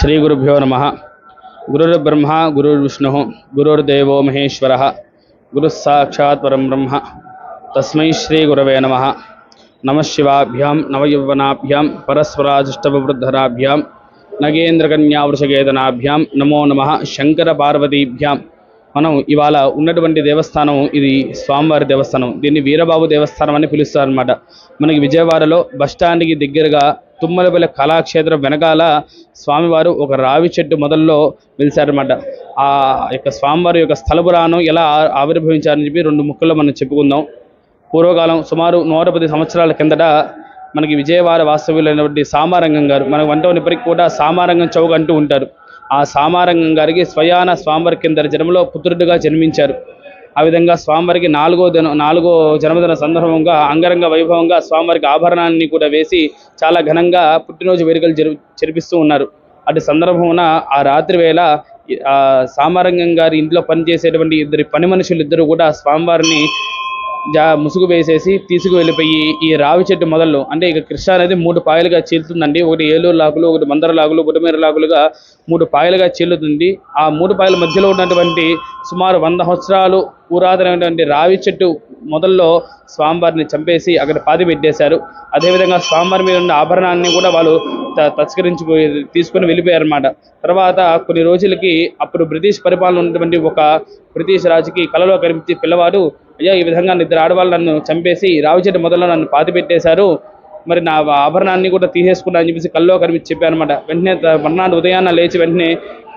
శ్రీ గురుభ్యో నమ. గురుర్బ్రహ్మ గురుర్విష్ణు గురుర్దేవో మహేశ్వర గురుస్సాక్షాత్ పరం బ్రహ్మ తస్మై శ్రీ గురవే నమ. నమశివాభ్యాం నవయౌవనాభ్యాం పరస్పరాజిష్టవృద్ధరాభ్యాం నగేంద్రకన్యావృషకేతనాభ్యాం నమో నమ శంకర పార్వతీభ్యాం. మనం ఇవాళ ఉన్నటువంటి దేవస్థానం ఇది స్వామివారి దేవస్థానం. దీన్ని వీరబాబు దేవస్థానం అని పిలుస్తారనమాట. మనకి విజయవాడలో బస్టాండ్కి దగ్గరగా తుమ్మలపల్లి కళాక్షేత్రం వెనకాల స్వామివారు ఒక రావి చెట్టు మొదల్లో వెలిశారనమాట. ఆ యొక్క స్వామివారి యొక్క స్థల పురాణం ఎలా ఆవిర్భవించారని చెప్పి రెండు ముక్కల్లో మనం చెప్పుకుందాం. పూర్వకాలం సుమారు 110 సంవత్సరాల కిందట మనకి విజయవాడ వాస్తవ్యులైనటువంటి సామారంగం గారు, మన వంటవనిపరికి కూడా సామారంగం చౌక అంటూ ఉంటారు. ఆ సామారంగం గారికి స్వయాన స్వామివారి కింద జన్మలో పుత్రుడిగా జన్మించారు. ఆ విధంగా స్వామివారికి నాలుగో జన్మదిన సందర్భంగా అంగరంగ వైభవంగా స్వామివారికి ఆభరణాన్ని కూడా వేసి చాలా ఘనంగా పుట్టినరోజు వేడుకలు జరిపిస్తూ ఉన్నారు. అటు సందర్భమున ఆ రాత్రి వేళ సామారంగం గారి ఇంట్లో పనిచేసేటువంటి పని మనుషులు ఇద్దరు కూడా స్వామివారిని ముసుగు వేసేసి తీసుకు వెళ్ళిపోయి ఈ రావి చెట్టు మొదల్లో, అంటే ఇక కృష్ణ అనేది 3 పాయలుగా చీలుతుందండి. ఒకటి ఏలూరు లాగులు, ఒకటి మందర లాగులు, బుడమేర లాగులుగా 3 పాయలుగా చీలుతుంది. ఆ 3 పాయల మధ్యలో ఉన్నటువంటి సుమారు 100 సంవత్సరాలు పురాతనమైనటువంటి రావి చెట్టు మొదల్లో స్వామివారిని చంపేసి అక్కడ పాతి పెట్టేశారు. అదేవిధంగా స్వామివారి మీద ఉన్న ఆభరణాన్ని కూడా వాళ్ళు తీసుకొని వెళ్ళిపోయారన్నమాట. తర్వాత కొన్ని రోజులకి అప్పుడు బ్రిటిష్ పరిపాలన ఉన్నటువంటి ఒక బ్రిటిష్ రాజుకి కలలో కనిపించి పిల్లవాడు, అయ్యా ఈ విధంగా 2 ఆడవాళ్ళు నన్ను చంపేసి రావి చెట్టు మొదల్లో నన్ను పాతి పెట్టేశారు, మరి నా ఆభరణాన్ని కూడా తీసేసుకున్నా అని చెప్పేసి కల్లో కనిపించి చెప్పారనమాట. వెంటనే మర్నాడు ఉదయాన్న లేచి వెంటనే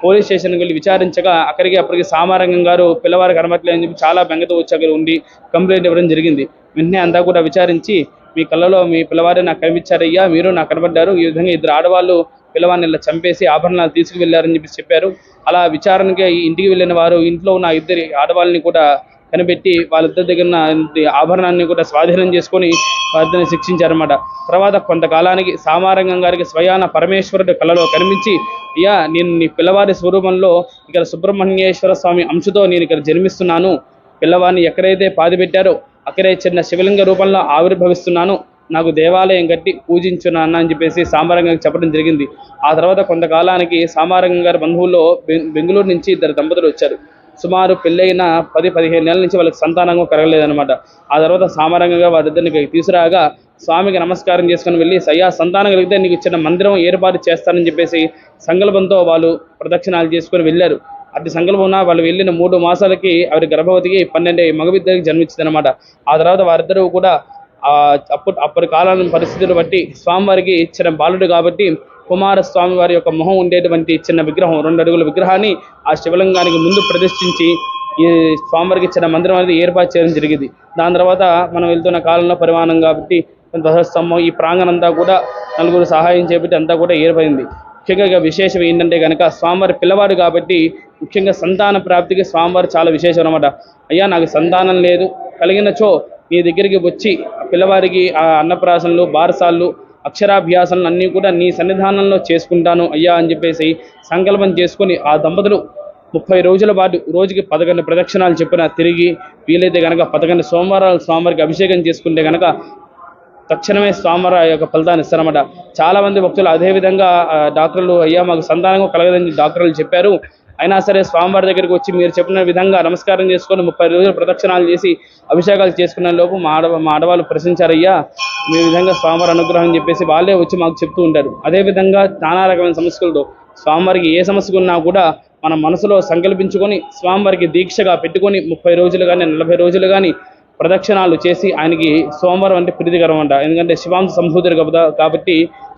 పోలీస్ స్టేషన్కి వెళ్ళి విచారించగా అప్పటికి సామారంగం గారు పిల్లవారు కనబట్టలేదని చెప్పి చాలా బెంగతో వచ్చి అక్కడ ఉండి కంప్లైంట్ ఇవ్వడం జరిగింది. వెంటనే అంతా కూడా విచారించి, మీ కళ్ళలో మీ పిల్లవారే నాకు కనిపించారయ్యా, మీరు నాకు కనబడ్డారు, ఈ విధంగా 2 ఆడవాళ్ళు పిల్లవాడిని ఇలా చంపేసి ఆభరణాలు తీసుకువెళ్ళారని చెప్పి చెప్పారు. అలా విచారణకి ఇంటికి వెళ్ళిన వారు ఇంట్లో ఉన్న 2 ఆడవాళ్ళని కూడా కనిపెట్టి వాళ్ళిద్దరి దగ్గర ఆభరణాన్ని కూడా స్వాధీనం చేసుకొని వారిని శిక్షించారన్నమాట. తర్వాత కొంతకాలానికి సామారంగం గారికి స్వయాన పరమేశ్వరుడు కళలో కనిపించి, అయ్యా నేను నీ పిల్లవారి స్వరూపంలో ఇక్కడ సుబ్రహ్మణ్యేశ్వర స్వామి అంశతో నేను ఇక్కడ జన్మిస్తున్నాను, పిల్లవాడిని ఎక్కడైతే పాతి పెట్టారో అక్కడే చిన్న శివలింగ రూపంలో ఆవిర్భవిస్తున్నాను, నాకు దేవాలయం కట్టి పూజించున్నాను అని చెప్పేసి సామారంగానికి చెప్పడం జరిగింది. ఆ తర్వాత కొంతకాలానికి సామారంగం గారి బంధువుల్లో బెంగళూరు నుంచి 2 దంపతులు వచ్చారు. సుమారు పెళ్ళైన 10-15 నెలల నుంచి వాళ్ళకి సంతానంగా కలగలేదనమాట. ఆ తర్వాత సామారంగంగా వారిద్దరిని తీసుకురాగా స్వామికి నమస్కారం చేసుకుని వెళ్ళి, సయ్యా సంతానం కలిగితే నీకు చిన్న మందిరం ఏర్పాటు చేస్తానని చెప్పేసి సంకల్పంతో వాళ్ళు ప్రదక్షిణాలు చేసుకొని వెళ్ళారు. అటు సంకల్పం వాళ్ళు వెళ్ళిన 3 మాసాలకి ఆవిడ గర్భవతికి 12 మగబిడ్డలకి జన్మించిందనమాట. ఆ తర్వాత వారిద్దరూ కూడా అప్పటి కాలం పరిస్థితులు బట్టి స్వామివారికి ఇచ్చిన బాలుడు కాబట్టి కుమారస్వామి వారి యొక్క మొహం ఉండేటువంటి చిన్న విగ్రహం 2 అడుగుల విగ్రహాన్ని ఆ శివలింగానికి ముందు ప్రతిష్ఠించి ఈ స్వామివారికి ఇచ్చిన మందిరం అనేది ఏర్పాటు చేయడం జరిగింది. దాని తర్వాత మనం వెళ్తున్న కాలంలో పరిమాణం కాబట్టి ధ్వజస్తంభం ఈ ప్రాంగణంతా కూడా 4 సహాయం చేపట్టి అంతా కూడా ఏర్పడింది. ముఖ్యంగా విశేషం ఏంటంటే కనుక స్వామివారి పిల్లవాడు కాబట్టి ముఖ్యంగా సంతాన ప్రాప్తికి స్వామివారు చాలా విశేషం అనమాట. అయ్యా నాకు సంతానం లేదు, కలిగినచో నీ దగ్గరికి వచ్చి పిల్లవారికి ఆ అన్నప్రాసనలు, బారసాలు, అక్షరాభ్యాసాలను అన్నీ కూడా నీ సన్నిధానంలో చేసుకుంటాను అయ్యా అని చెప్పేసి సంకల్పం చేసుకొని ఆ దంపతులు 30 రోజుల పాటు రోజుకి 11 ప్రదక్షిణాలు చెప్పిన తిరిగి వీలైతే కనుక 11 సోమవారాలు స్వామివారికి అభిషేకం చేసుకుంటే కనుక తక్షణమే స్వామివారి యొక్క ఫలితాన్ని ఇస్తారన్నమాట. చాలామంది భక్తులు అదేవిధంగా డాక్టర్లు, అయ్యా మాకు సంతానం కలగదని డాక్టర్లు చెప్పారు, అయినా సరే స్వామివారి దగ్గరికి వచ్చి మీరు చెప్పిన విధంగా నమస్కారం చేసుకొని 30 రోజులు ప్రదక్షిణాలు చేసి అభిషేకాలు చేసుకునే లోపు మా ఆడవాళ్ళు ప్రశ్నించారయ్యా, మీ విధంగా స్వామివారి అనుగ్రహం చెప్పేసి వాళ్ళే వచ్చి మాకు చెప్తూ ఉంటారు. అదేవిధంగా నానా రకమైన సమస్యలతో స్వామివారికి ఏ సమస్య ఉన్నా కూడా మన మనసులో సంకల్పించుకొని స్వామివారికి దీక్షగా పెట్టుకొని 30 రోజులు కానీ 40 రోజులు కానీ ప్రదక్షిణాలు చేసి ఆయనకి సోమవారం అంటే ప్రీతికరం అంట. ఎందుకంటే శివాంశ సంభూతుడు కాబట్టి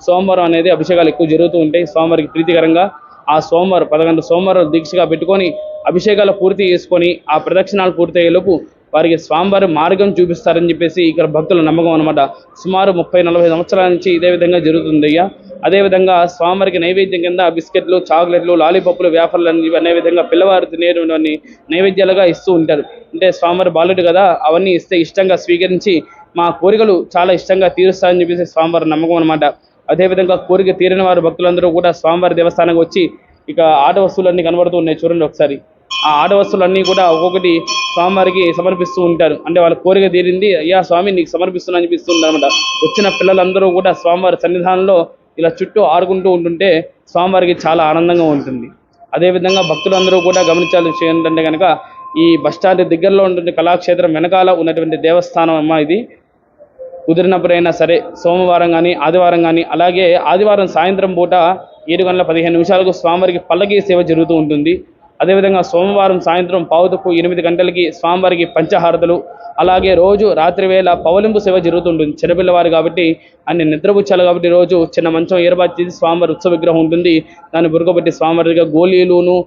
సోమవారం అనేది అభిషేకాలు ఎక్కువ జరుగుతూ ఉంటాయి. స్వామివారికి ప్రీతికరంగా ఆ సోమవారం 11 సోమవారం దీక్షగా పెట్టుకొని అభిషేకాలు పూర్తి చేసుకొని ఆ ప్రదక్షిణాలు పూర్తయ్యేలోపు వారికి స్వామివారి మార్గం చూపిస్తారని చెప్పేసి ఇక్కడ భక్తుల నమ్మకం అనమాట. సుమారు 30-40 సంవత్సరాల నుంచి ఇదే విధంగా జరుగుతుంది అయ్యా. అదేవిధంగా స్వామివారికి నైవేద్యం కింద బిస్కెట్లు, చాక్లెట్లు, లాలీపప్పులు, వేఫర్లు అనే విధంగా పిల్లవారు తినేటువంటి నైవేద్యాలుగా ఇస్తూ ఉంటారు. అంటే స్వామివారి బాలుడు కదా, అవన్నీ ఇస్తే ఇష్టంగా స్వీకరించి మా కోరికలు చాలా ఇష్టంగా తీరుస్తారని చెప్పేసి స్వామివారి నమ్మకం అనమాట. అదేవిధంగా కోరిక తీరిన వారు భక్తులందరూ కూడా స్వామివారి దేవస్థానానికి వచ్చి ఇక ఆట వస్తువులన్నీ కనబడుతూ ఉన్నాయి చూడండి ఒకసారి. ఆ ఆట వస్తువులన్నీ కూడా ఒక్కొక్కటి స్వామివారికి సమర్పిస్తూ ఉంటారు. అంటే వాళ్ళ కోరిక తీరింది, అయ్యా స్వామి నీకు సమర్పిస్తున్నా అనిపిస్తుంది అనమాట. వచ్చిన పిల్లలందరూ కూడా స్వామివారి సన్నిధానంలో ఇలా చుట్టూ ఆడుకుంటూ ఉంటుంటే స్వామివారికి చాలా ఆనందంగా ఉంటుంది. అదేవిధంగా భక్తులందరూ కూడా గమనించాల్సిన విషయం ఏంటంటే కనుక ఈ బస్టాండ్ దగ్గరలో ఉంటుంది కళాక్షేత్రం వెనకాల ఉన్నటువంటి దేవస్థానం అమ్మ ఇది. కుదిరినప్పుడైనా సరే సోమవారం కానీ ఆదివారం కానీ, అలాగే ఆదివారం సాయంత్రం పూట 7:15 స్వామివారికి పల్లకీ సేవ జరుగుతూ ఉంటుంది. అదేవిధంగా సోమవారం సాయంత్రం 7:45 గంటలకి స్వామివారికి పంచహారతలు, అలాగే రోజు రాత్రి వేళ పవలింపు సేవ జరుగుతుంటుంది. చిన్నపిల్లవారు కాబట్టి అన్ని నిద్రపుచ్చాలి కాబట్టి రోజు చిన్న మంచం ఏర్పాటు చేసి స్వామివారి ఉత్సవ విగ్రహం ఉంటుంది. దాన్ని బురకబెట్టి స్వామివారి దగ్గర గోళీలును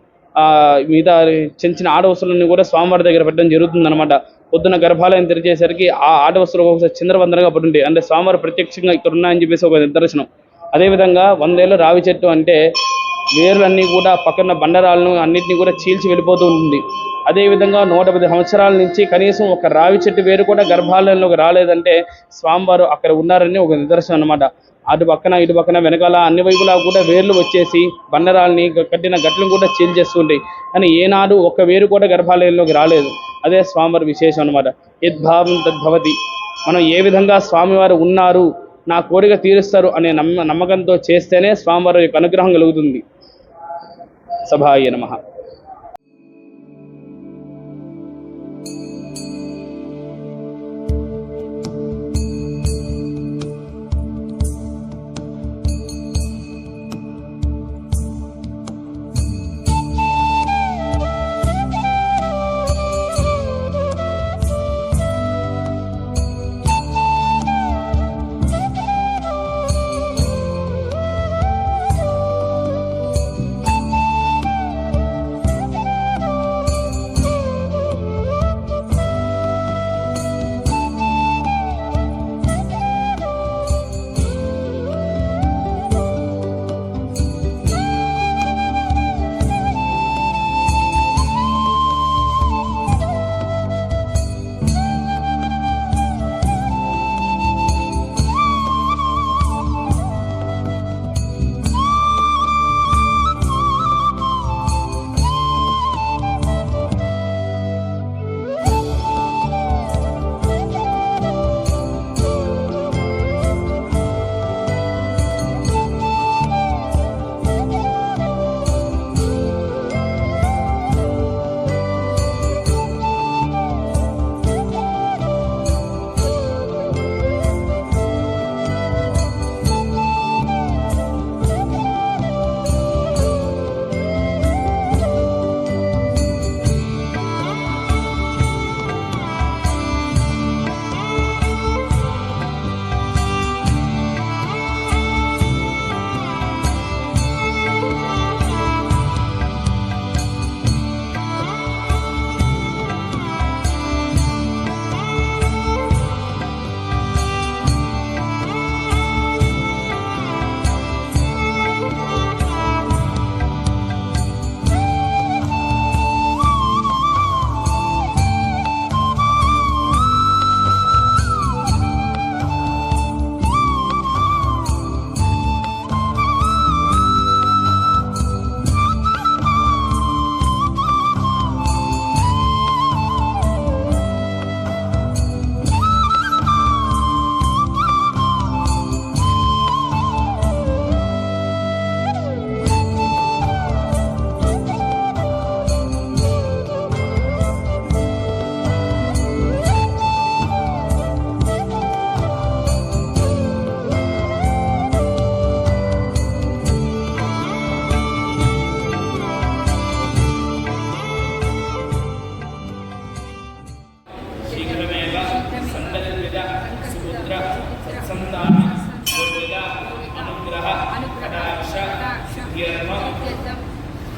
మిగతా చిన్న చిన్న ఆట వస్తువులను కూడా స్వామివారి దగ్గర పెట్టడం జరుగుతుందన్నమాట. పొద్దున గర్భాలయం తెరిచేసరికి ఆ ఆట వస్తువులు ఒకసారి చిందరవందరగా పడుంటాయి. అంటే స్వామివారు ప్రత్యక్షంగా ఇక్కడ ఉన్నాయని చెప్పేసి ఒక నిదర్శనం. అదేవిధంగా 100 ఏళ్ళ రావి చెట్టు అంటే వేర్లన్నీ కూడా పక్కన బండరాలను అన్నింటినీ కూడా చీల్చి వెళ్ళిపోతూ ఉంటుంది. అదేవిధంగా 110 సంవత్సరాల నుంచి కనీసం ఒక రావి చెట్టు వేరు కూడా గర్భాలయంలోకి రాలేదంటే స్వామివారు అక్కడ ఉన్నారని ఒక నిదర్శనం అన్నమాట. అటు పక్కన ఇటు పక్కన వెనకాల అన్ని వైపులా కూడా వేర్లు వచ్చేసి బండరాల్ని కట్టిన గట్లను కూడా చీల్చేస్తుంటాయి. కానీ ఏనాడు ఒక్క వేరు కూడా గర్భాలయంలోకి రాలేదు. అదే స్వామివారి విశేషం అన్నమాట. యద్భావం తద్భవతి. మనం ఏ విధంగా స్వామివారు ఉన్నారు, నా కోరిక తీరుస్తారు అనే నమ్మకంతో చేస్తేనే స్వామివారి యొక్క అనుగ్రహం కలుగుతుంది. సభాయ నమః.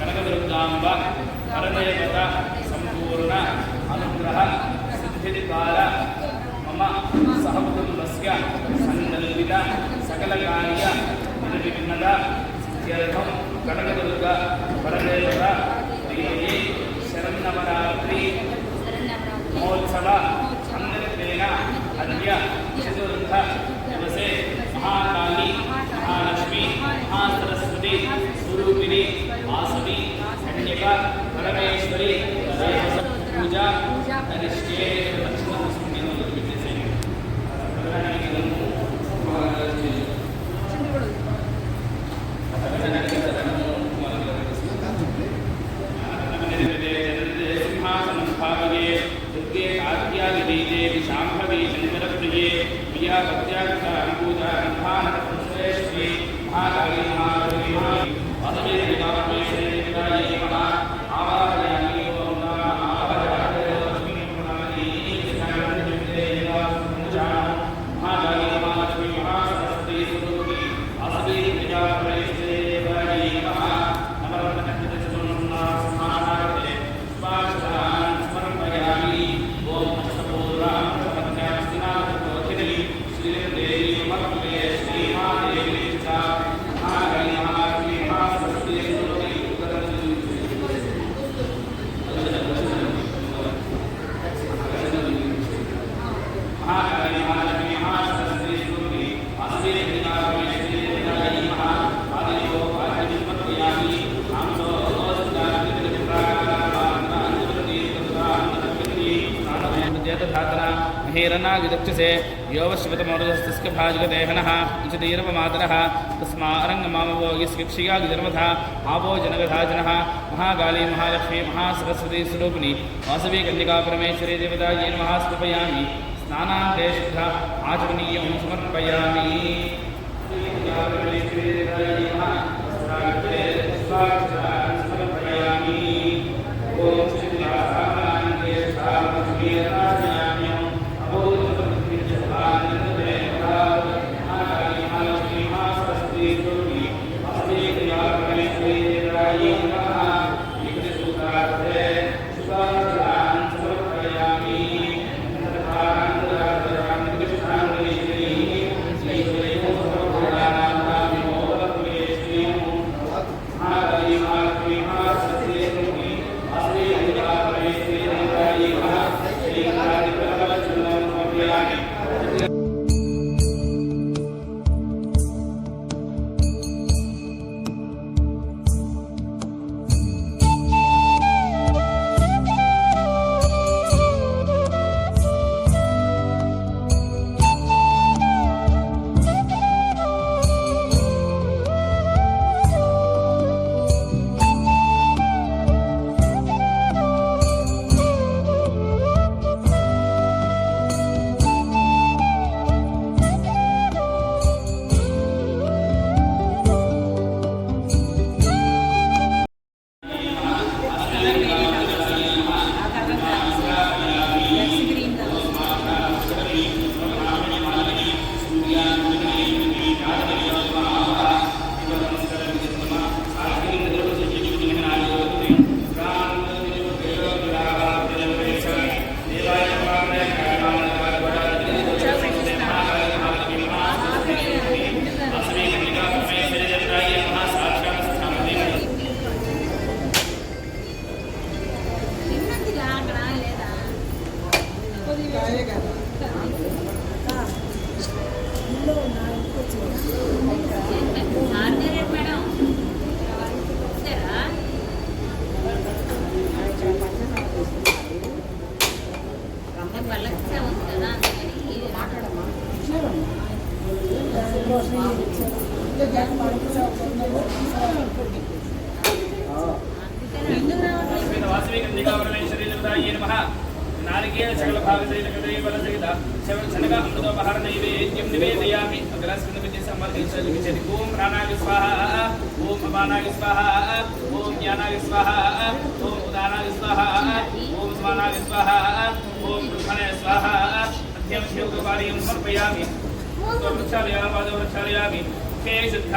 కనకదుర్గాంబ పరదేవత సంపూర్ణ అనుగ్రహ సిద్ధికాల మమ సహకుటుంబస్య సంకల్పిత సకల కార్య నిర్విఘ్నత సిద్ధ్యర్థం కనకదుర్గ పరదేవత దేవి శరన్నవరాత్రి మహోత్సవ సందర్భేన అద్య చతుర్థ దివసే మహాకాళి మహాలక్ష్మి మహాసరస్వతి స్వరూపిణి వాసవి కన్యక పరమేశ్వరి పూజా కరిష్యే. हेरनागिदक्षसे योवश्वतमोरजस्तस्य भाजगदेहनः उचितीर्वमातरः तस्मारङ्गमामवोगिस्किक्षियागिधर्मथा आपो जनगधाजनः महाकाली महालक्ष्मी महासरस्वती स्वरूपिणी वासवी कन्यका परमेश्वरी देवता येन महास्मृपयामि स्नानान्ते शुद्ध आचमनीयं समर्पयामि नारिकेल सकल भाग सहित कदई बल सहित शनक अमृतोपहार नैवेद्यं निवेदयामि अग्रस्कंद विद्य समर्पित विचति ओम प्राणाय स्वाहा ओम अपानाय स्वाहा ओम ज्ञानाय स्वाहा ओम उदानाय स्वाहा ओम समानाय स्वाहा ओम ब्रह्मणाय स्वाहा अध्यं शिवगवारियं समर्पयामि त्वमक्षालयामि पादवक्षालयामि हे शुद्ध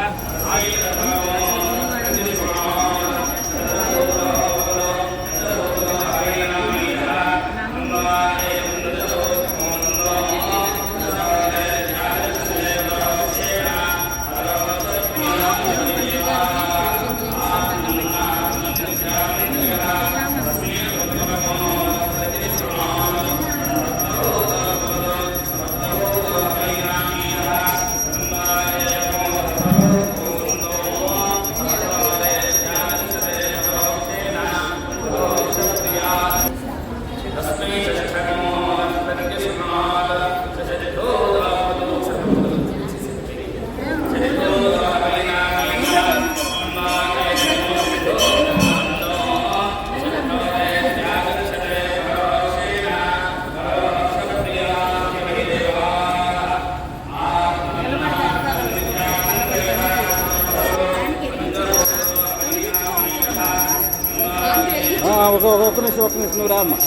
ఒక నిమిషం నువ్వు రామ్మా.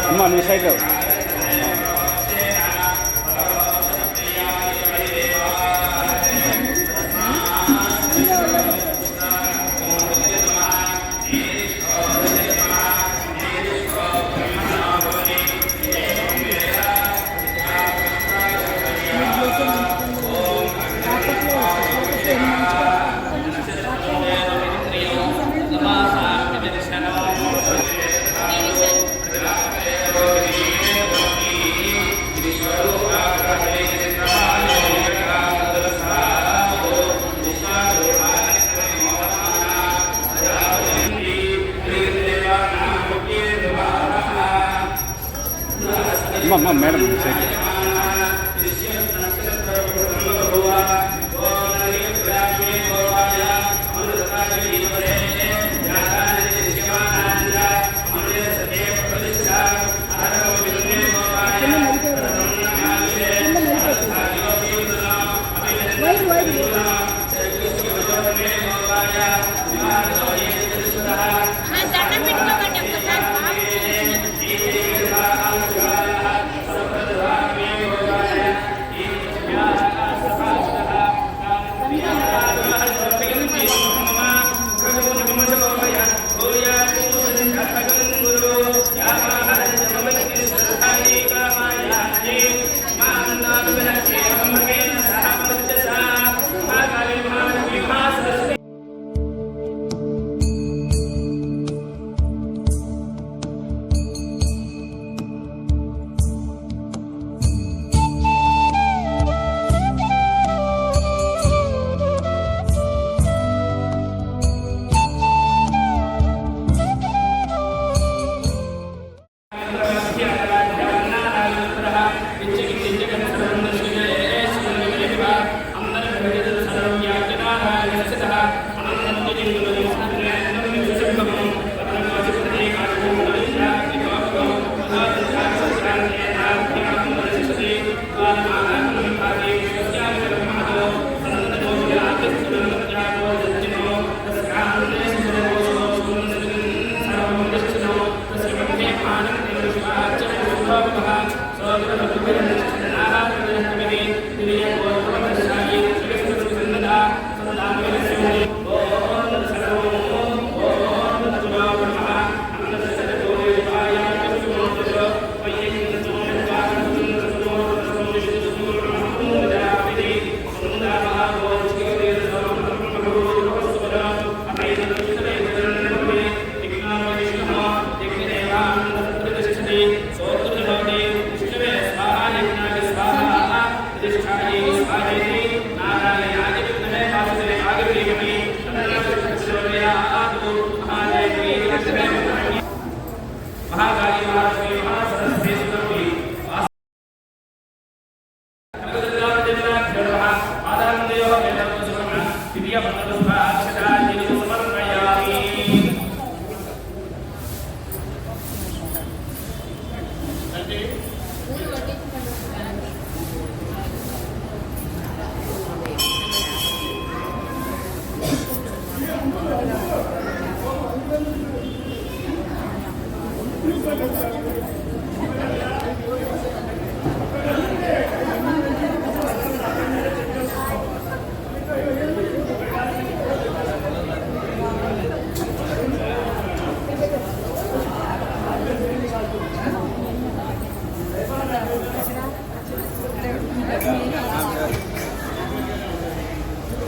అమ్మా నువ్వు సైడ్ రావు. అమ్మా మేడం సైడ్.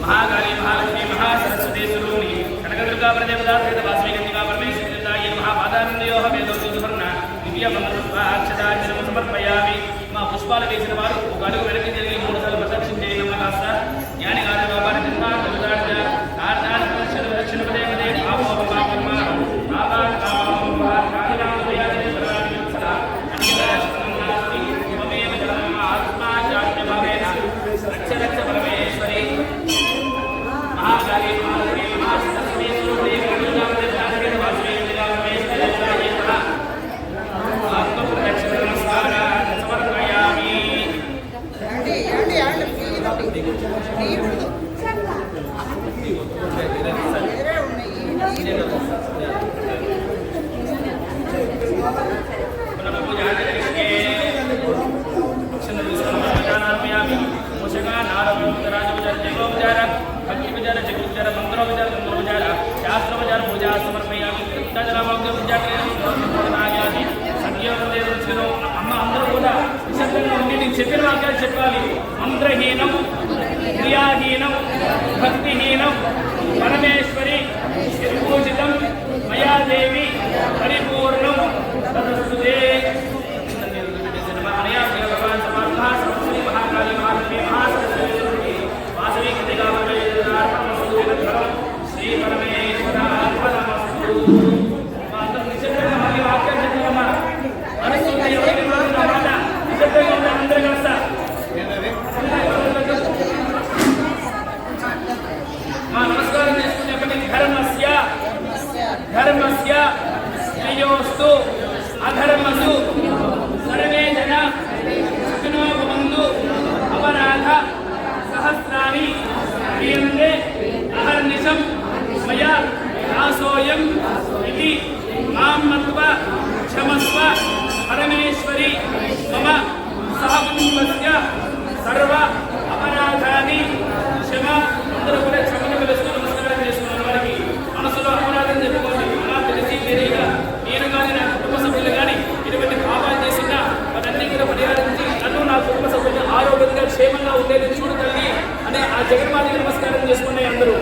महाकाली महालक्ष्मी महासरस्वती स्वरूपिणी कनकदुर्गा प्रदेवता सहित वासवी गंगा परमेश्वरी ये महापादानंदयोः वेदोत्सुवर्ణ दिव्य मंगलपुष्पाक्षतांजलिं समर्पयामि మా పుష్పాలు వేసిన వారు ఒక అడుగు వెనక్కి తిరిగి 3 సార్లు ప్రదక్షిణ చేయడం కాస్త జ్ఞాని గారి వ్యాపారి నిర్మాణ దక్షిణ పదే ఆపోపమాత్మ నామాన్ నామం కాళినామయాది సర్వాణి అన్యదాస్తి మమేవ జనమ ఆత్మా చాత్య భవేన లక్ష లక్ష పరమేశ్వరి महाकाली महालक्ष्मी అమ్మ అందరూ కూడా నిశ్శబ్దంగా ఉండి నేను చెప్పిన వాక్యాలు చెప్పాలి. మంత్రహీనం, క్రియాహీనం, భక్తిహీనం, పరమేశ్వరి పూజితం మయాదేవి పరిపూర్ణం తదస్తుతే. మహాకాళి మహాలక్ష్మి మహాసరస్వతి వాసవి శ్రీ పరమేశ్వరార్పణమస్తు. అందరూ నిశ్శబ్దంగా మళ్ళీ వాక్యాలు చెప్పాలమ్మా. నిశ్శబ్దంగా ఉండాలి అందరూ కలిసా. నమస్కారం చేసుకునే ధర్మస్య ధర్మస్య శ్రేయోస్తు అధర్మసు సర్వే జన సుఖినో భవంతు. అపరాధ సహస్రాణి క్రియంతే అహర్నిశం మయా దాసోయం ఇది మాం మత్వ క్షమస్వ పరమేశ్వరి మమ సహకుటుంబస్య సర్వ అపరాధాన్ని క్షమ. అందరూ కూడా క్షమను పిలుస్తూ నమస్కారం చేసుకున్న వారికి మనసులో అపరాధం చెప్పుకోండి. అలా తెలిసి తెలియక నేను కానీ నా కుటుంబ సభ్యులు కానీ ఇటువంటి పాపాలు చేసినా అవన్నీ కూడా పరిహారించి నన్ను నా కుటుంబ సభ్యులు ఆరోగ్యంగా క్షేమంగా ఉండేది చూడగలిగి అనే ఆ జగన్మాతకి నమస్కారం చేసుకునే అందరూ.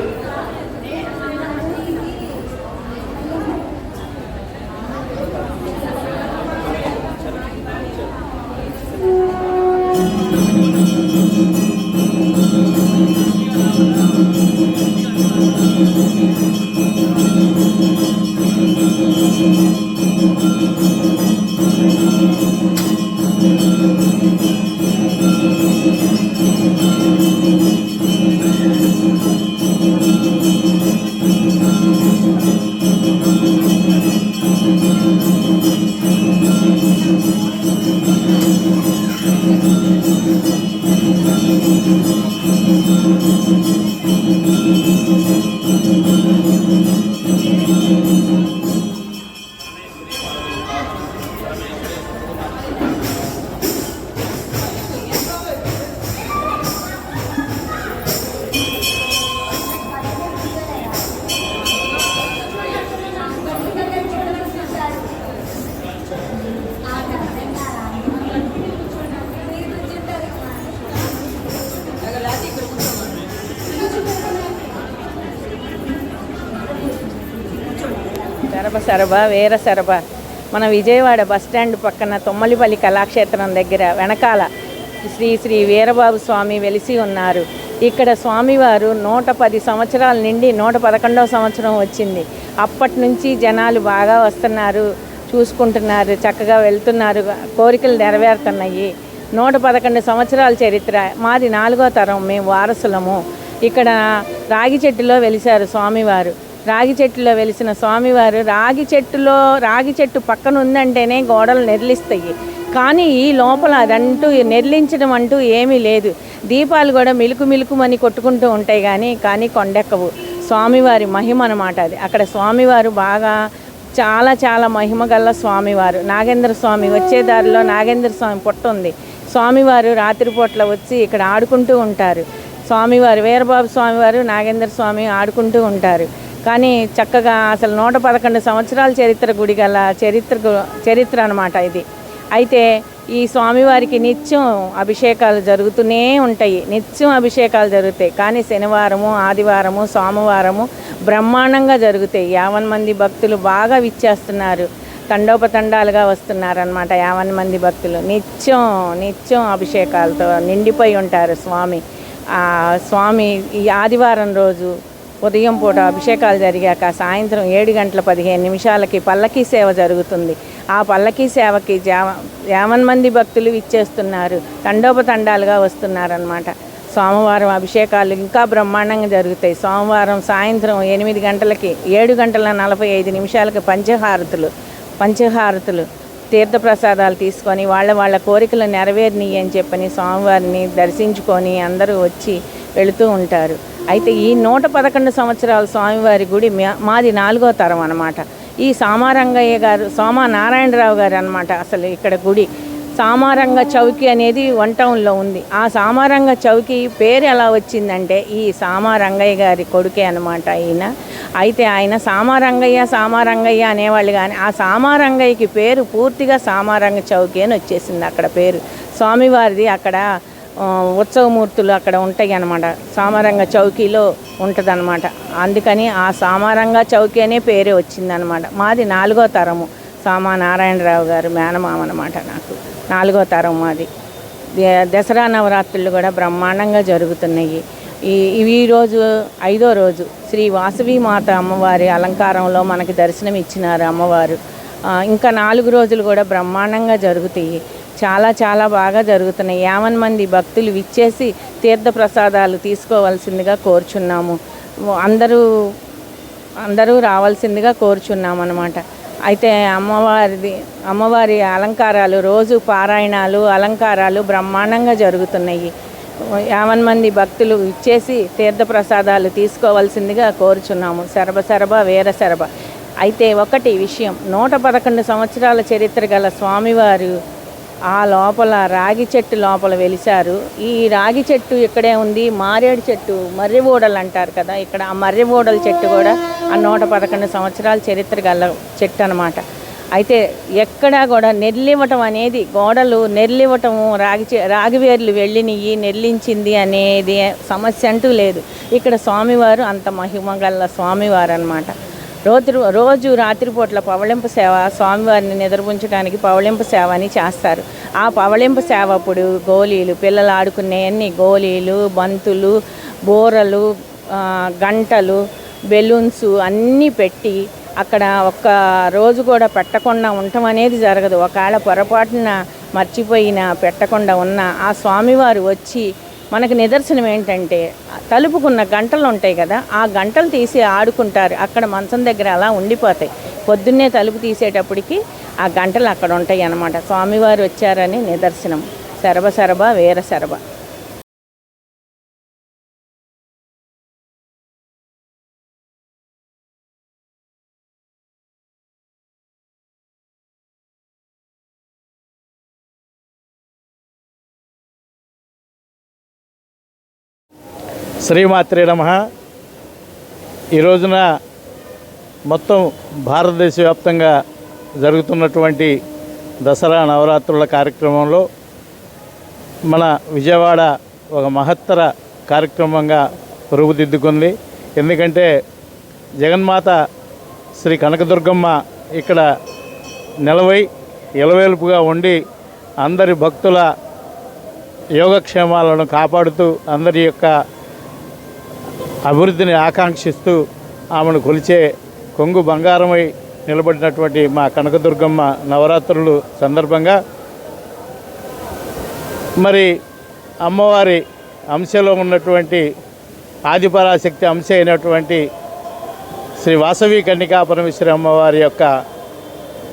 సరబ వీర సరబ మన విజయవాడ బస్టాండ్ పక్కన తొమ్మలిపల్లి కళాక్షేత్రం దగ్గర వెనకాల శ్రీ శ్రీ వీరబాబు స్వామి వెలిసి ఉన్నారు. ఇక్కడ స్వామివారు 110 సంవత్సరాల నుండి 111వ సంవత్సరం వచ్చింది. అప్పటి నుంచి జనాలు బాగా వస్తున్నారు, చూసుకుంటున్నారు, చక్కగా వెళ్తున్నారు, కోరికలు నెరవేరుతున్నాయి. 111 సంవత్సరాల చరిత్ర మాది 4వ తరం, మేము వారసులము. ఇక్కడ రాగి చెట్టులో వెలిశారు స్వామివారు. రాగి చెట్టులో వెలిసిన స్వామివారు రాగి చెట్టు పక్కన ఉందంటేనే గోడలు నెర్లిస్తాయి. కానీ ఈ లోపల అదంటూ నెర్లించడం అంటూ ఏమీ లేదు. దీపాలు కూడా మిలుకుమని కొట్టుకుంటూ ఉంటాయి కానీ కొండెక్కవు. స్వామివారి మహిమ అన్నమాట అది. అక్కడ స్వామివారు బాగా చాలా మహిమ గల స్వామివారు. నాగేంద్ర స్వామి వచ్చే దారిలో నాగేంద్ర స్వామి పుట్ట ఉంది. స్వామివారు రాత్రిపూట్ల వచ్చి ఇక్కడ ఆడుకుంటూ ఉంటారు. స్వామివారు వీరబాబు స్వామివారు నాగేంద్ర స్వామి ఆడుకుంటూ ఉంటారు. కానీ చక్కగా అసలు 111 సంవత్సరాల చరిత్ర గుడి గల చరిత్ర అన్నమాట ఇది. అయితే ఈ స్వామివారికి నిత్యం అభిషేకాలు జరుగుతూనే ఉంటాయి. నిత్యం అభిషేకాలు జరుగుతాయి. కానీ శనివారము, ఆదివారము, సోమవారము బ్రహ్మాండంగా జరుగుతాయి. 50 మంది భక్తులు బాగా విచ్చేస్తున్నారు. తండోపతండాలుగా వస్తున్నారనమాట 50 మంది భక్తులు. నిత్యం అభిషేకాలతో నిండిపోయి ఉంటారు స్వామి. స్వామి ఈ ఆదివారం రోజు ఉదయం పూట అభిషేకాలు జరిగాక సాయంత్రం 7:15 పల్లకీ సేవ జరుగుతుంది. ఆ పల్లకీ సేవకి 50 మంది భక్తులు విచ్చేస్తున్నారు. తండోపతండాలుగా వస్తున్నారనమాట. సోమవారం అభిషేకాలు ఇంకా బ్రహ్మాండంగా జరుగుతాయి. సోమవారం సాయంత్రం 8 7:45 పంచహారతులు తీర్థప్రసాదాలు తీసుకొని వాళ్ళ కోరికలు నెరవేరినాయి అని చెప్పని స్వామివారిని దర్శించుకొని అందరూ వచ్చి వెళుతూ ఉంటారు. అయితే ఈ 111 సంవత్సరాల స్వామివారి గుడి మాది 4వ తరం అన్నమాట. ఈ సామారంగయ్య గారు, సోమా నారాయణరావు గారు అన్నమాట అసలు ఇక్కడ గుడి. సామారంగ చౌకి అనేది వన్ టౌన్లో ఉంది. ఆ సామారంగ చౌకి పేరు ఎలా వచ్చిందంటే ఈ సామారంగయ్య గారి కొడుకే అన్నమాట ఈయన. అయితే ఆయన సామారంగయ్య అనేవాళ్ళు, కానీ ఆ సామారంగయ్యకి పేరు పూర్తిగా సామారంగ చౌకి అని వచ్చేసింది అక్కడ పేరు. స్వామివారిది అక్కడ ఉత్సవమూర్తులు అక్కడ ఉంటాయి అన్నమాట. సామారంగ చౌకీలో ఉంటుంది అన్నమాట. అందుకని ఆ సామారంగ చౌకీ అనే పేరే వచ్చిందనమాట. మాది 4వ తరము. సామా నారాయణరావు గారు మేనమామ అన్నమాట. నాకు 4వ తరం మాది. దసరా నవరాత్రులు కూడా బ్రహ్మాండంగా జరుగుతున్నాయి. ఈ రోజు 5వ రోజు శ్రీ వాసవి మాత అమ్మవారి అలంకారంలో మనకి దర్శనం ఇచ్చినారు అమ్మవారు. ఇంకా 4 రోజులు కూడా బ్రహ్మాండంగా జరుగుతాయి. చాలా చాలా బాగా జరుగుతున్నాయి. 50 మంది భక్తులు విచ్చేసి తీర్థ ప్రసాదాలు తీసుకోవాల్సిందిగా కోరుచున్నాము. అందరూ రావాల్సిందిగా కోరుచున్నాము అన్నమాట. అయితే అమ్మవారి అలంకారాలు, రోజు పారాయణాలు, అలంకారాలు బ్రహ్మాండంగా జరుగుతున్నాయి. 50 మంది భక్తులు ఇచ్చేసి తీర్థ ప్రసాదాలు తీసుకోవాల్సిందిగా కోరుచున్నాము. శరభ వీర శరభ. అయితే ఒకటి విషయం, 111 సంవత్సరాల చరిత్ర గల స్వామివారు ఆ లోపల రాగి చెట్టు లోపల వెలిశారు. ఈ రాగి చెట్టు ఇక్కడే ఉంది. మారేడు చెట్టు, మర్రి ఓడలు అంటారు కదా, ఇక్కడ ఆ మర్రి ఓడల చెట్టు కూడా ఆ 111 సంవత్సరాల చరిత్ర గల చెట్టు అన్నమాట. అయితే ఎక్కడా కూడా నెర్లివ్వటం అనేది, గోడలు నెర్లివ్వటము, రాగి వేర్లు వెళ్ళినవి నెర్లించింది అనేది సమస్య అంటూ లేదు. ఇక్కడ స్వామివారు అంత మహిమ గల స్వామివారు అన్నమాట. రోజు రాత్రిపూట్ల పవళింపు సేవ, స్వామివారిని నిద్రపుంచడానికి పవళింపు సేవ అని చేస్తారు. ఆ పవళింపు సేవ అప్పుడు గోళీలు, పిల్లలు ఆడుకునేవన్నీ గోళీలు, బంతులు, బోరలు, గంటలు, బెలూన్స్ అన్నీ పెట్టి అక్కడ ఒక్క రోజు కూడా పెట్టకుండా ఉండటం అనేది జరగదు. ఒకవేళ పొరపాటున మర్చిపోయినా పెట్టకుండా ఉన్న ఆ స్వామివారు వచ్చి మనకు నిదర్శనం ఏంటంటే, తలుపుకున్న గంటలు ఉంటాయి కదా, ఆ గంటలు తీసి ఆడుకుంటారు. అక్కడ మంచం దగ్గర అలా ఉండిపోతాయి. పొద్దున్నే తలుపు తీసేటప్పటికి ఆ గంటలు అక్కడ ఉంటాయి అన్నమాట. స్వామివారు వచ్చారని నిదర్శనం. శరభ వీర శరభ. శ్రీమాత్రే నమః. ఈ రోజున మొత్తం భారతదేశ వ్యాప్తంగా జరుగుతున్నటువంటి దసరా నవరాత్రుల కార్యక్రమంలో మన విజయవాడ ఒక మహత్తర కార్యక్రమంగా రూపుదిద్దుకుంది. ఎందుకంటే జగన్మాత శ్రీ కనకదుర్గమ్మ ఇక్కడ నిలవై ఇలవేలుపుగా ఉండి అందరి భక్తుల యోగక్షేమాలను కాపాడుతూ అందరి యొక్క అభివృద్ధిని ఆకాంక్షిస్తూ ఆమెను కొలిచే కొంగు బంగారమై నిలబడినటువంటి మా కనకదుర్గమ్మ నవరాత్రులు సందర్భంగా మరి అమ్మవారి అంశలో ఉన్నటువంటి ఆదిపరాశక్తి అంశ అయినటువంటి శ్రీ వాసవి కన్నికా పరమేశ్వరి అమ్మవారి యొక్క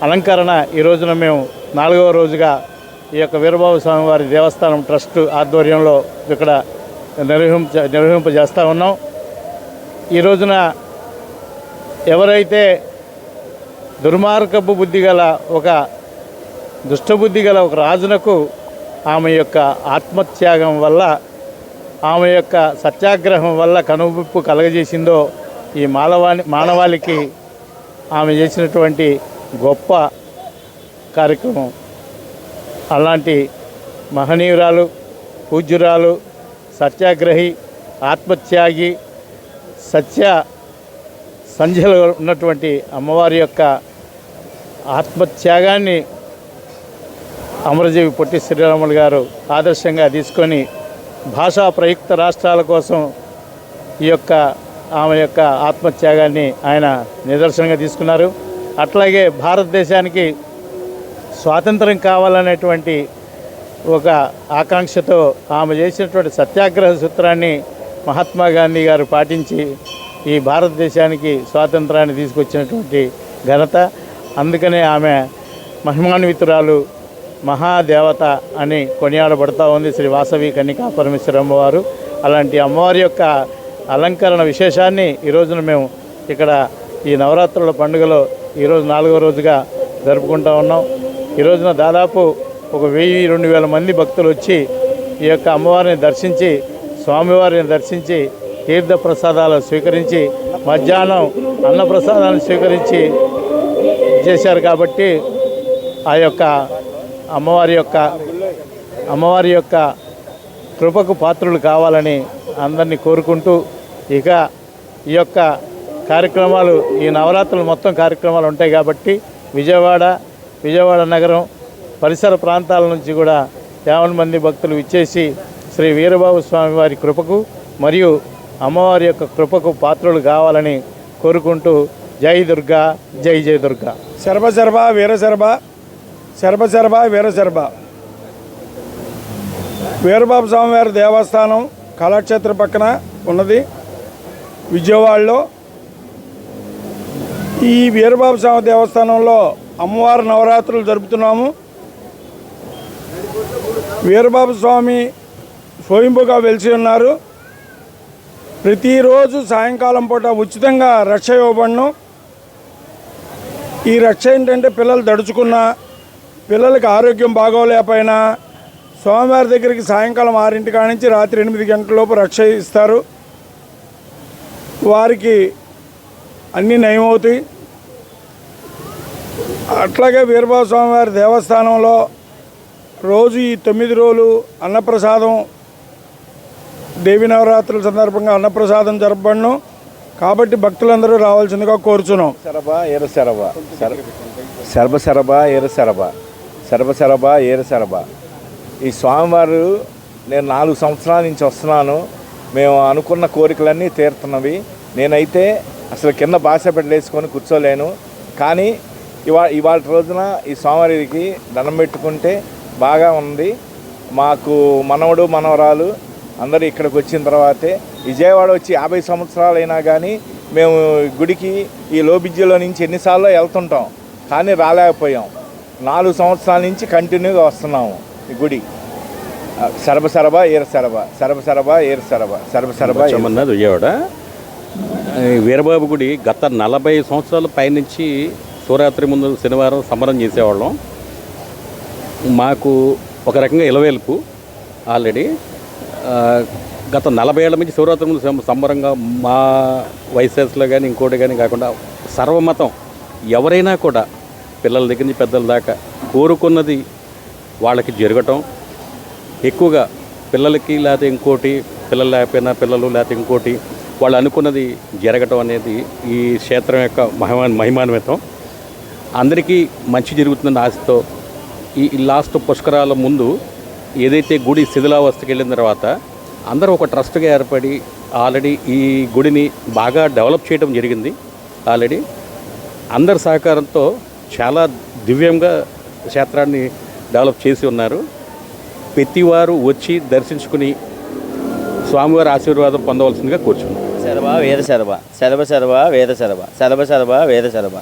అలంకరణ ఈ రోజున మేము 4వ రోజుగా ఈ యొక్క వీరబాబు స్వామివారి దేవస్థానం ట్రస్ట్ ఆధ్వర్యంలో ఇక్కడ నిర్వహింపజేస్తూ ఉన్నాం. ఈ రోజున ఎవరైతే దుర్మార్గపు బుద్ధి గల ఒక దుష్టబుద్ధి గల ఒక రాజునకు ఆమె యొక్క ఆత్మత్యాగం వల్ల, ఆమె యొక్క సత్యాగ్రహం వల్ల కనువిప్పు కలగజేసిందో ఈ మానవాళికి ఆమె చేసినటువంటి గొప్ప కార్యక్రమం. అలాంటి మహనీయురాలు, పూజ్యురాలు, సత్యాగ్రహి, ఆత్మత్యాగి, సత్య సంధ్యలో ఉన్నటువంటి అమ్మవారి యొక్క ఆత్మత్యాగాన్ని అమరజీవి పొట్టి శ్రీరాములు గారు ఆదర్శంగా తీసుకొని భాషా ప్రయుక్త రాష్ట్రాల కోసం ఈ యొక్క ఆమె యొక్క ఆత్మత్యాగాన్ని ఆయన నిదర్శనంగా తీసుకున్నారు. అట్లాగే భారతదేశానికి స్వాతంత్రం కావాలనేటువంటి ఒక ఆకాంక్షతో ఆమె చేసినటువంటి సత్యాగ్రహ సూత్రాన్ని మహాత్మా గాంధీ గారు పాటించి ఈ భారతదేశానికి స్వాతంత్రాన్ని తీసుకొచ్చినటువంటి ఘనత. అందుకనే ఆమె మహిమాన్వితురాలు, మహాదేవత అని కొనియాడబడుతూ ఉంది శ్రీ వాసవి కన్నికా పరమేశ్వరి అమ్మవారు. అలాంటి అమ్మవారి యొక్క అలంకరణ విశేషాన్ని ఈ రోజున మేము ఇక్కడ ఈ నవరాత్రుల పండుగలో ఈరోజు 4వ రోజుగా జరుపుకుంటూ ఉన్నాం. ఈ రోజున దాదాపు ఒక 1000-2000 మంది భక్తులు వచ్చి ఈ యొక్క అమ్మవారిని దర్శించి స్వామివారిని దర్శించి తీర్థ ప్రసాదాలు స్వీకరించి మధ్యాహ్నం అన్నప్రసాదాలను స్వీకరించి చేశారు. కాబట్టి ఆ యొక్క అమ్మవారి యొక్క కృపకు పాత్రులు కావాలని అందరినీ కోరుకుంటూ ఇక ఈ యొక్క కార్యక్రమాలు ఈ నవరాత్రులు మొత్తం కార్యక్రమాలు ఉంటాయి. కాబట్టి విజయవాడ నగరం పరిసర ప్రాంతాల నుంచి కూడా 50 మంది భక్తులు విచ్చేసి శ్రీ వీరబాబు స్వామి వారి కృపకు మరియు అమ్మవారి యొక్క కృపకు పాత్రులు కావాలని కోరుకుంటూ జై దుర్గా జై జై దుర్గా. శరభ వీరశరభ శరభ వీరశరభ. వీరబాబు స్వామివారి దేవస్థానం కళాక్షేత్రం పక్కన ఉన్నది విజయవాడలో. ఈ వీరబాబు స్వామి దేవస్థానంలో అమ్మవారి నవరాత్రులు జరుపుతున్నాము. వీరబాబు స్వామి స్వయంభుగా వెలిసి ఉన్నారు. ప్రతిరోజు సాయంకాలం పూట ఉచితంగా రక్ష ఇవ్వబడను. ఈ రక్ష ఏంటంటే పిల్లలు దడుచుకున్నా, పిల్లలకి ఆరోగ్యం బాగోలేకపోయినా స్వామివారి దగ్గరికి సాయంకాలం 6 కాడ నుంచి రాత్రి 8 గంటల లోపు రక్ష ఇస్తారు. వారికి అన్నీ నయమవుతాయి. అట్లాగే వీరబాబు స్వామివారి దేవస్థానంలో రోజు ఈ 9 రోజులు అన్నప్రసాదం, దేవి నవరాత్రుల సందర్భంగా అన్నప్రసాదం జరపబడను. కాబట్టి భక్తులందరూ రావాల్సిందిగా కోరుచున్నాం. శరభ ఏరశరభ. ఈ స్వామివారు నేను 4 సంవత్సరాల నుంచి వస్తున్నాను. మేము అనుకున్న కోరికలన్నీ తీరుతున్నవి. నేనైతే అసలు కింద భాష పెట్టలేసుకొని కూర్చోలేను. కానీ ఇవాళ రోజున ఈ స్వామివారికి దండం పెట్టుకుంటే బాగా ఉంది. మాకు మనవడు మనవరాలు అందరూ ఇక్కడికి వచ్చిన తర్వాతే, విజయవాడ వచ్చి 50 సంవత్సరాలైనా కానీ మేము గుడికి ఈ లోబిజ్జిలో నుంచి ఎన్నిసార్లు వెళ్తుంటాం కానీ రాలేకపోయాం. 4 సంవత్సరాల నుంచి కంటిన్యూగా వస్తున్నాము ఈ గుడి. శరభ ఏరశరభ విజయవాడ వీరబాబు గుడి గత 40 సంవత్సరాల పైనుంచి శివరాత్రి ముందు శనివారం సంబరం చేసేవాళ్ళం. మాకు ఒక రకంగా ఇలవేల్పు ఆల్రెడీ గత 40 ఏళ్ల నుంచి శివరాత్రి ముందు సంబరంగా మా వయసులో కానీ ఇంకోటి కానీ కాకుండా సర్వమతం ఎవరైనా కూడా పిల్లల దగ్గర నుంచి పెద్దల దాకా కోరుకున్నది వాళ్ళకి జరగటం, ఎక్కువగా పిల్లలకి లేకపోతే ఇంకోటి, పిల్లలు లేకపోయినా పిల్లలు లేకపోతే ఇంకోటి వాళ్ళు అనుకున్నది జరగటం అనేది ఈ క్షేత్రం యొక్క మహిమాన్వితం. అందరికీ మంచి జరుగుతుందని ఆశతో ఈ లాస్ట్ పుష్కరాల ముందు ఏదైతే గుడి శిథిలావస్థకి వెళ్ళిన తర్వాత అందరూ ఒక ట్రస్ట్గా ఏర్పడి ఆల్రెడీ ఈ గుడిని బాగా డెవలప్ చేయడం జరిగింది. ఆల్రెడీ అందరి సహకారంతో చాలా దివ్యంగా క్షేత్రాన్ని డెవలప్ చేసి ఉన్నారు. ప్రతివారు వచ్చి దర్శించుకుని స్వామివారి ఆశీర్వాదం పొందవలసిందిగా కూర్చున్నాం. వేదశరభ.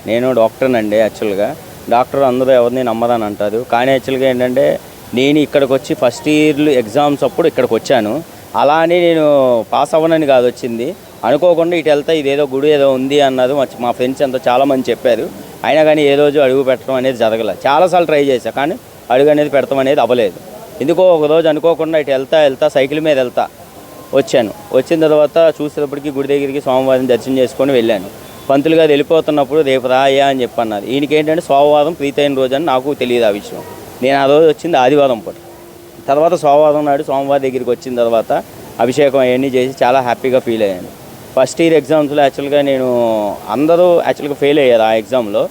నేను డాక్టర్నండి. యాక్చువల్గా డాక్టర్ అందరూ ఎవరిని నమ్మదని అంటారు. కానీ యాక్చువల్గా ఏంటంటే నేను ఇక్కడికి వచ్చి ఫస్ట్ ఇయర్లు ఎగ్జామ్స్ అప్పుడు ఇక్కడికి వచ్చాను. అలా అని నేను పాస్ అవ్వనని కాదు వచ్చింది. అనుకోకుండా ఇటు వెళ్తే ఇదేదో గుడి ఏదో ఉంది అన్నది మా ఫ్రెండ్స్ అంతా చాలామంది చెప్పారు. అయినా కానీ ఏ రోజు అడుగు పెట్టడం అనేది జరగలేదు. చాలాసార్లు ట్రై చేశా కానీ అడుగు అనేది పెడతాం అనేది అవ్వలేదు. ఎందుకో ఒకరోజు అనుకోకుండా ఇటు వెళ్తా సైకిల్ మీద వచ్చాను. వచ్చిన తర్వాత చూసేటప్పటికి గుడి దగ్గరికి సోమవారం దర్శనం చేసుకొని వెళ్ళాను. పంతులు గారు వెళ్ళిపోతున్నప్పుడు రేపు రాయ్యా అని చెప్పన్నారు. ఈయనకి ఏంటంటే సోమవారం ప్రీతైన రోజు అని నాకు తెలియదు ఆ విషయం. నేను ఆ రోజు వచ్చింది ఆదివారం పూట. తర్వాత సోమవారం నాడు సోమవారం దగ్గరికి వచ్చిన తర్వాత అభిషేకం అవన్నీ చేసి చాలా హ్యాపీగా ఫీల్ అయ్యాను. ఫస్ట్ ఇయర్ ఎగ్జామ్స్లో యాక్చువల్గా నేను అందరూ యాక్చువల్గా ఫెయిల్ అయ్యారు. ఆ ఎగ్జామ్లో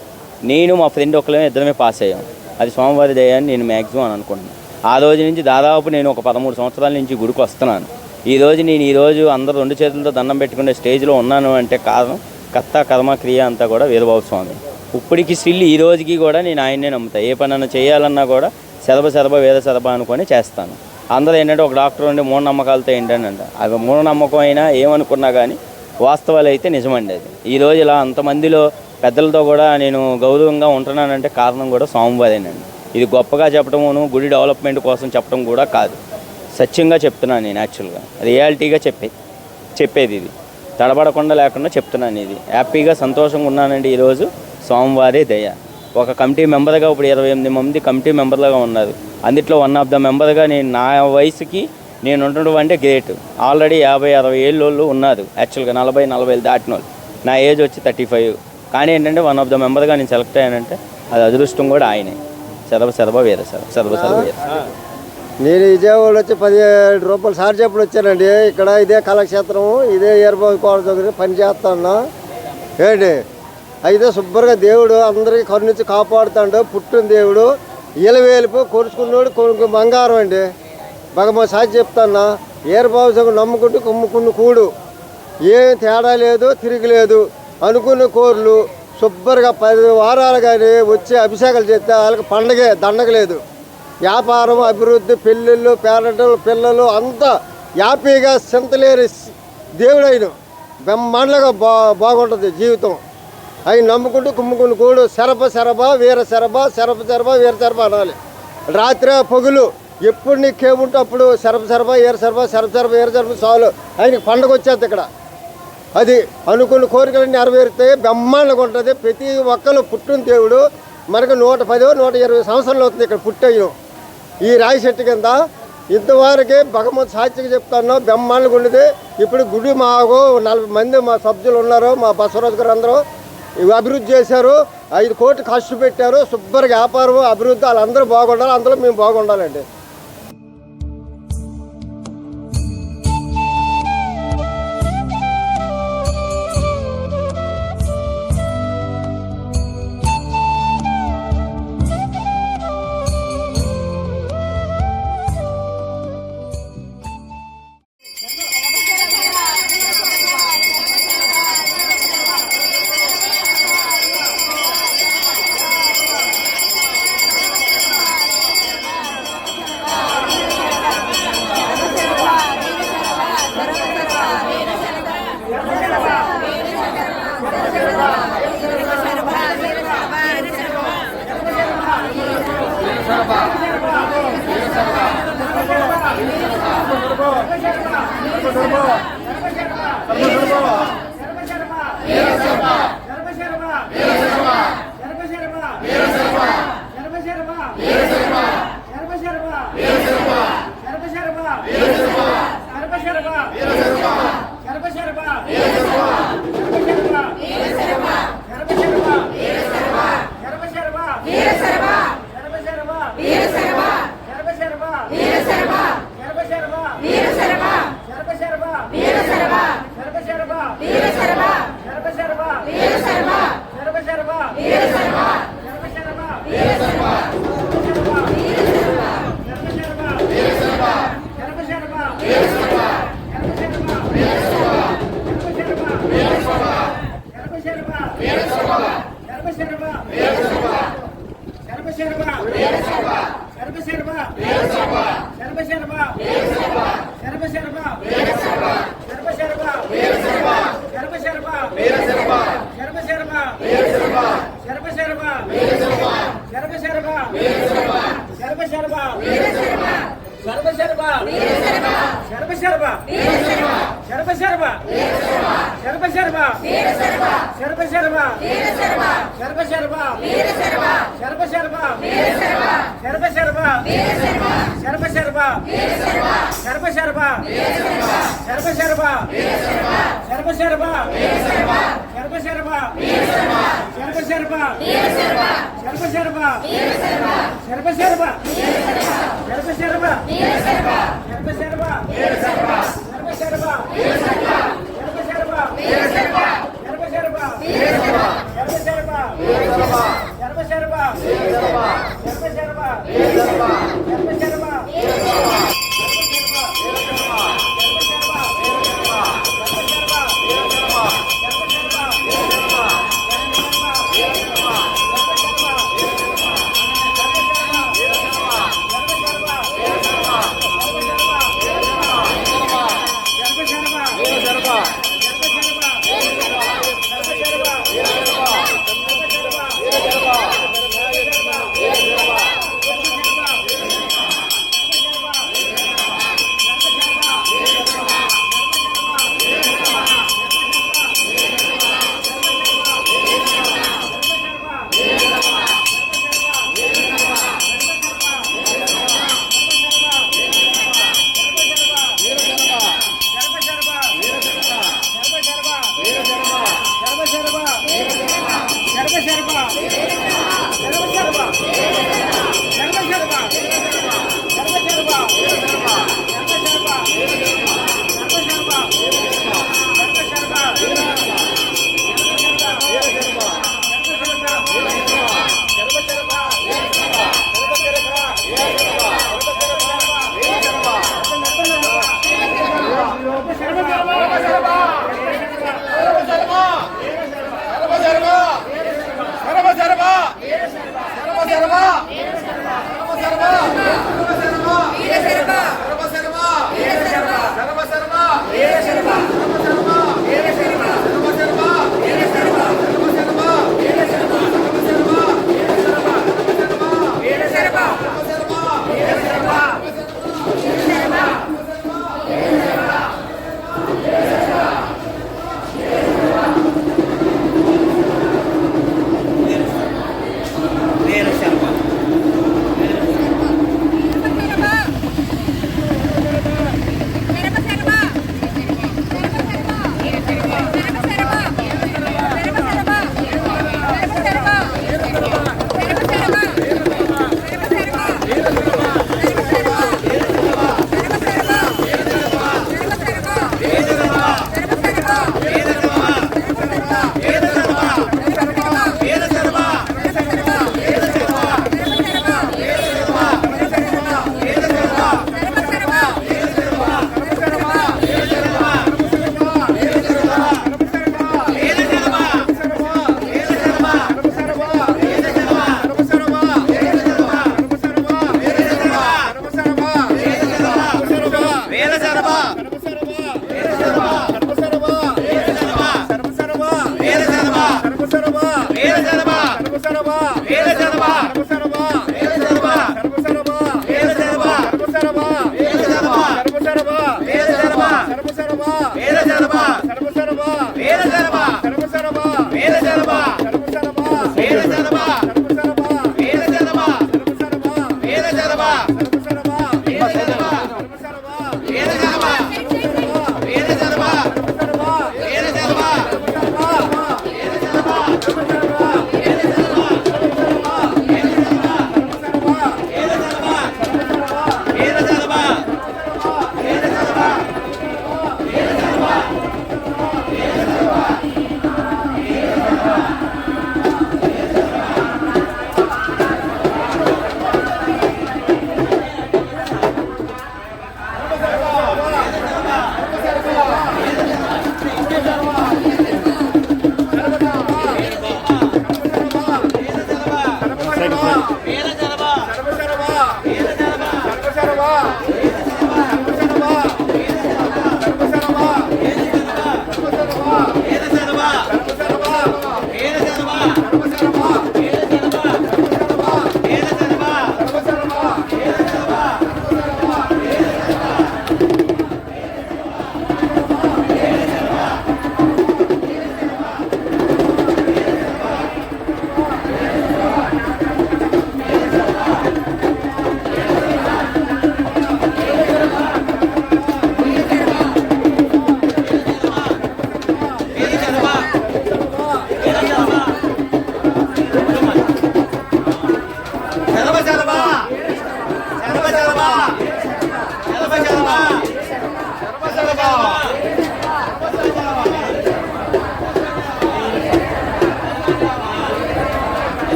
నేను మా ఫ్రెండ్ ఇద్దరమే పాస్ అయ్యాం. అది సోమవారం దయ్యాన్ని నేను మ్యాక్సిమం అని అనుకుంటున్నాను. ఆ రోజు నుంచి దాదాపు నేను ఒక 13 సంవత్సరాల నుంచి గుడికి వస్తున్నాను. ఈరోజు అందరూ 2 చేతులతో దండం పెట్టుకునే స్టేజ్లో ఉన్నాను అంటే కారణం కర్మ క్రియ అంతా కూడా వీరబాబు స్వామి. ఇప్పటికి స్టిల్ ఈ రోజుకి కూడా నేను ఆయన్నే నమ్ముతాను. ఏ పనన్నా చేయాలన్నా కూడా శరభ వేదశరభ అనుకొని చేస్తాను. అందరూ ఏంటంటే ఒక డాక్టర్ ఉండి మూఢనమ్మకాలతో ఏంటంటే అది మూఢనమ్మకం అయినా ఏమనుకున్నా కానీ వాస్తవాలు అయితే నిజమండి. అది ఈరోజు ఇలా అంతమందిలో పెద్దలతో కూడా నేను గౌరవంగా ఉంటున్నానంటే కారణం కూడా స్వామివారేనండి. ఇది గొప్పగా చెప్పడమును గుడి డెవలప్మెంట్ కోసం చెప్పడం కూడా కాదు, సత్యంగా చెప్తున్నాను నేను. యాక్చువల్గా రియాలిటీగా చెప్పే చెప్పేది ఇది. తడబడకుండా లేకుండా చెప్తున్నాను. ఇది హ్యాపీగా సంతోషంగా ఉన్నానండి. ఈరోజు స్వామివారే దయ. ఒక కమిటీ మెంబర్గా ఇప్పుడు 28 మంది కమిటీ మెంబర్లుగా ఉన్నారు. అందులో వన్ ఆఫ్ ద మెంబర్గా నేను నా వయసుకి నేను ఉండడం అంటే గ్రేట్. ఆల్రెడీ 50-60 ఏళ్ళు ఉన్నారు. యాక్చువల్గా 40-40 దాటిన వాళ్ళు. నా ఏజ్ వచ్చి 35. కానీ ఏంటంటే వన్ ఆఫ్ ద మెంబర్గా నేను సెలెక్ట్ అయ్యానంటే అది అదృష్టం కూడా ఆయనే. సర్వ వీర వీర. నేను విజయవాడ వచ్చి 17 రూపాయలు సార్ చెప్పుడు వచ్చానండి. ఇక్కడ ఇదే కళాక్షేత్రం, ఇదే ఏర్బాబు కోట దగ్గర పని చేస్తాను ఏంటి. అయితే శుభ్రంగా దేవుడు అందరికీ కరుణించి కాపాడుతాడు. పుట్టిన దేవుడు ఇలవేలిపు కొరుచుకున్నాడు కొనుక్కు బంగారం అండి. భగవన్ సాక్షి చెప్తాను, ఏర్బాబు నమ్ముకుంటూ కుమ్ముకున్న కూడు, ఏం తేడా లేదు, తిరిగిలేదు. అనుకున్న కోర్లు శుభ్రంగా 10 వారాలు కానీ వచ్చి అభిషేకాలు చేస్తే వాళ్ళకి పండగే దండగ లేదు. వ్యాపారం, అభివృద్ధి, పెళ్ళిళ్ళు, పేరెంటలు, పిల్లలు అంతా హ్యాపీగా చింతలేని దేవుడైన బ్రహ్మాండంగా బాగుంటుంది జీవితం. అవి నమ్ముకుంటూ కుమ్ముకుని కూడు శరభ వీర శరభ వీర అనాలి. రాత్రి పగులు ఎప్పుడు నీకేముంటే అప్పుడు శరభ వీర చాలు. ఆయనకి పండుగ వచ్చేది ఇక్కడ. అది అనుకున్న కోరికలన్నీ నెరవేరుతాయి. బ్రహ్మాండంగా ఉంటుంది. ప్రతి ఒక్కరు పుట్టిన దేవుడు మనకు 110-120 సంవత్సరాలు అవుతుంది ఇక్కడ పుట్టయ్యం. ఈ రాయి చెట్టు కింద ఇంతవరకు భగవంతు సాక్షిగా చెప్తాను, బ్రహ్మాండంగా ఉండేది. ఇప్పుడు గుడి మాకు 40 మంది మా సభ్యులు ఉన్నారు. మా బసవరాజు గారు అందరూ అభివృద్ధి చేశారు. 5 కోట్లు ఖర్చు పెట్టారు. శుభ్రంగా వ్యాపారం, అభివృద్ధి వాళ్ళందరూ బాగుండాలి. అందులో మేము బాగుండాలండి. వీర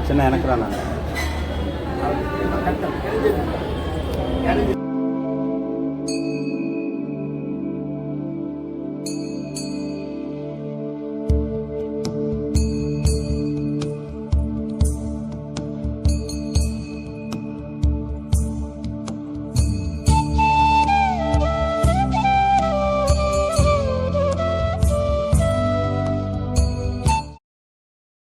చిన్న వెనక్కి రానా